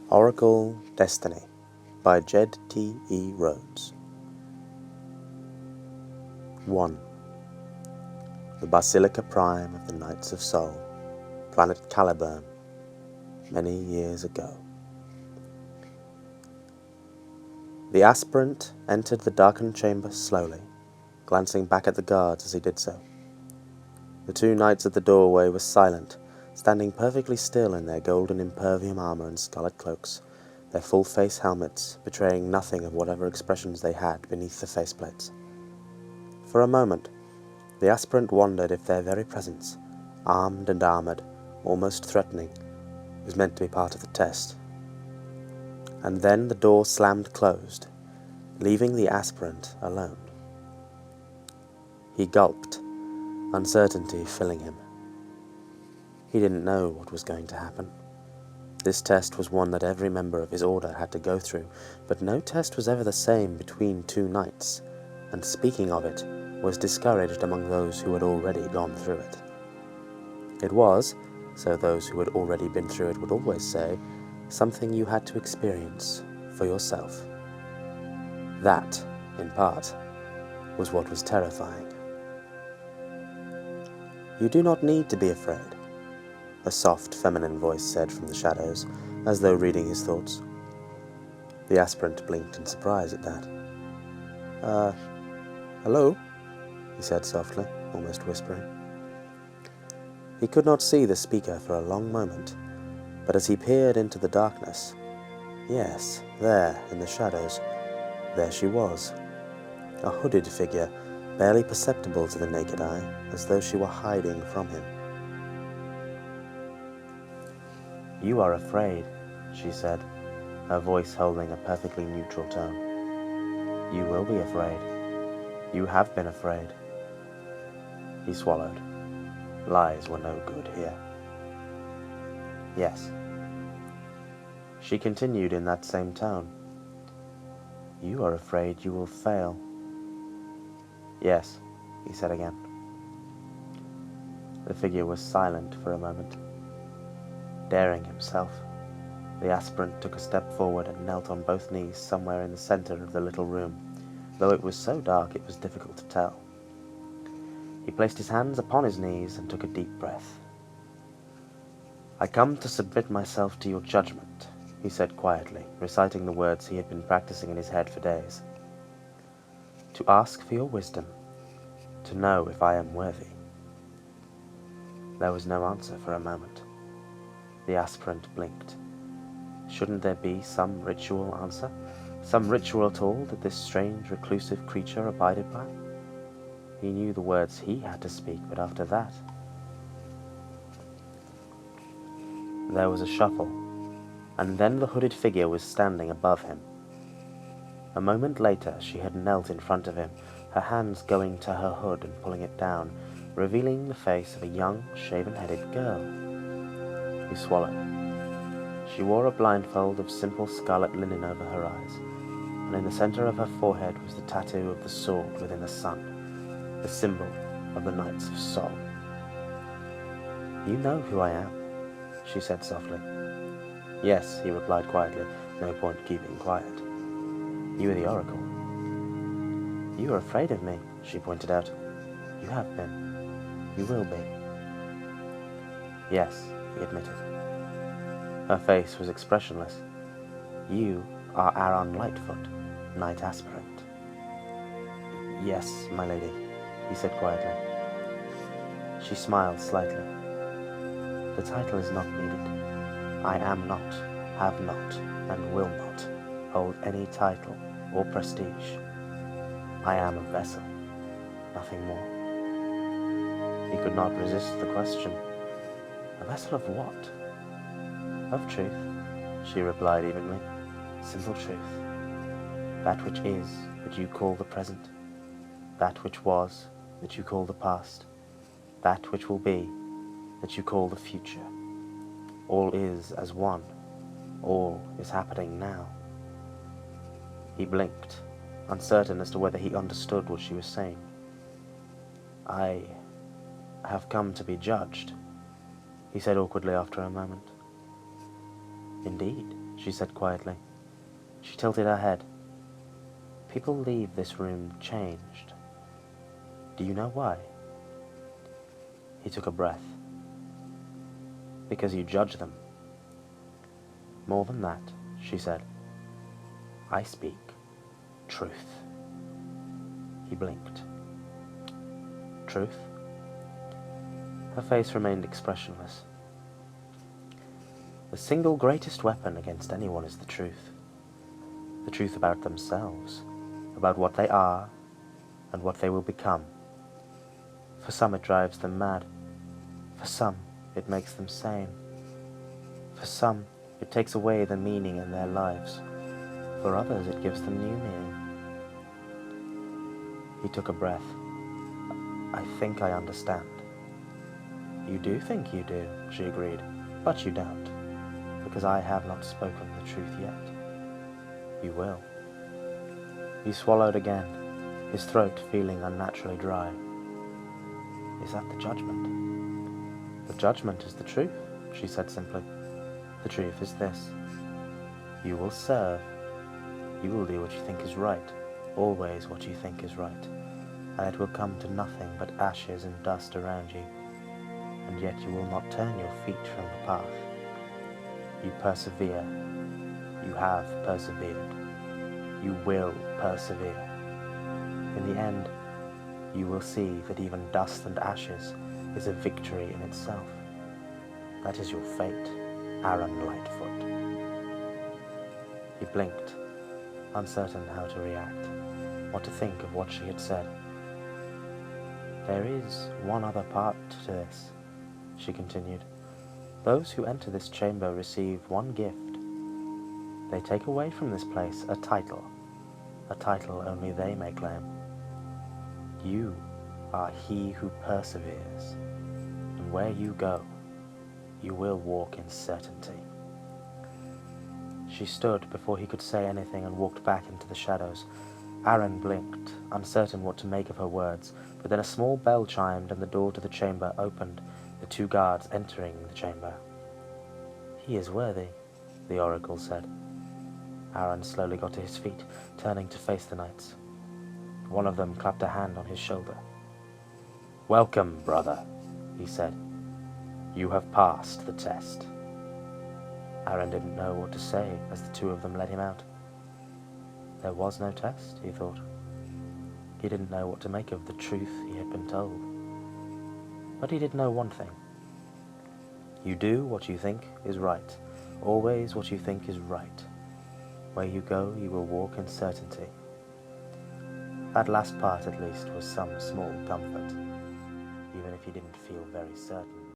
Oracle Destiny by Jed T E Rhodes. 1. The Basilica Prime of the Knights of Sol, planet Caliburn, many years ago. The aspirant entered the darkened chamber slowly, glancing back at the guards as he did so. The two knights at the doorway were silent, standing perfectly still in their golden impervium armor and scarlet cloaks, their full-face helmets betraying nothing of whatever expressions they had beneath the faceplates. For a moment, the aspirant wondered if their very presence, armed and armored, almost threatening, was meant to be part of the test. And then the door slammed closed, leaving the aspirant alone. He gulped, uncertainty filling him. He didn't know what was going to happen. This test was one that every member of his order had to go through, but no test was ever the same between two knights, and speaking of it was discouraged among those who had already gone through it. It was, so those who had already been through it would always say, something you had to experience for yourself. That, in part, was what was terrifying. You do not need to be afraid, a soft, feminine voice said from the shadows, as though reading his thoughts. The aspirant blinked in surprise at that. Hello? He said softly, almost whispering. He could not see the speaker for a long moment, but as he peered into the darkness, yes, there, in the shadows, there she was, a hooded figure, barely perceptible to the naked eye, as though she were hiding from him. "You are afraid," she said, her voice holding a perfectly neutral tone. "You will be afraid. You have been afraid." He swallowed. Lies were no good here. "Yes." She continued in that same tone. "You are afraid you will fail." "Yes," he said again. The figure was silent for a moment. Daring himself, the aspirant took a step forward and knelt on both knees somewhere in the center of the little room, though it was so dark it was difficult to tell. He placed his hands upon his knees and took a deep breath. "I come to submit myself to your judgment," he said quietly, reciting the words he had been practicing in his head for days. "To ask for your wisdom, to know if I am worthy." There was no answer for a moment. The aspirant blinked. Shouldn't there be some ritual answer? Some ritual at all that this strange, reclusive creature abided by? He knew the words he had to speak, but after that... There was a shuffle, and then the hooded figure was standing above him. A moment later she had knelt in front of him, her hands going to her hood and pulling it down, revealing the face of a young, shaven-headed girl. He swallowed. She wore a blindfold of simple scarlet linen over her eyes, and in the center of her forehead was the tattoo of the sword within the sun, the symbol of the Knights of Sol. "You know who I am," she said softly. "Yes," he replied quietly, no point keeping quiet. "You are the Oracle." "You are afraid of me," she pointed out. "You have been. You will be." "Yes," he admitted. Her face was expressionless. "You are Arron Lightfoot, Knight Aspirant." "Yes, my lady," he said quietly. She smiled slightly. "The title is not needed. I am not, have not, and will not hold any title or prestige. I am a vessel, nothing more." He could not resist the question. A vessel of what? "Of truth," she replied evenly. "Simple truth. That which is, that you call the present. That which was, that you call the past. That which will be, that you call the future. All is as one. All is happening now." He blinked, uncertain as to whether he understood what she was saying. "I have come to be judged," he said awkwardly after a moment. "Indeed," she said quietly. She tilted her head. People leave this room changed. Do you know why? He took a breath. Because you judge them. More than that, she said. I speak truth. He blinked. Truth? Her face remained expressionless. The single greatest weapon against anyone is the truth. The truth about themselves, about what they are, and what they will become. For some it drives them mad. For some it makes them sane. For some it takes away the meaning in their lives. For others it gives them new meaning. He took a breath. I think I understand. You do think you do, she agreed, but you don't, because I have not spoken the truth yet. You will. He swallowed again, his throat feeling unnaturally dry. Is that the judgment? The judgment is the truth, she said simply. The truth is this. You will serve. You will do what you think is right, always what you think is right, and it will come to nothing but ashes and dust around you, and yet you will not turn your feet from the path. You persevere. You have persevered. You will persevere. In the end, you will see that even dust and ashes is a victory in itself. That is your fate, Arron Lightfoot. He blinked, uncertain how to react, what to think of what she had said. There is one other part to this, she continued. Those who enter this chamber receive one gift. They take away from this place a title only they may claim. You are he who perseveres, and where you go, you will walk in certainty. She stood before he could say anything and walked back into the shadows. Arron blinked, uncertain what to make of her words, but then a small bell chimed and the door to the chamber opened, the two guards entering the chamber. He is worthy, the oracle said. Arron slowly got to his feet, turning to face the knights. One of them clapped a hand on his shoulder. Welcome, brother, he said. You have passed the test. Arron didn't know what to say as the two of them led him out. There was no test, he thought. He didn't know what to make of the truth he had been told. But he did know one thing. You do what you think is right, always what you think is right. Where you go, you will walk in certainty. That last part, at least, was some small comfort, even if he didn't feel very certain.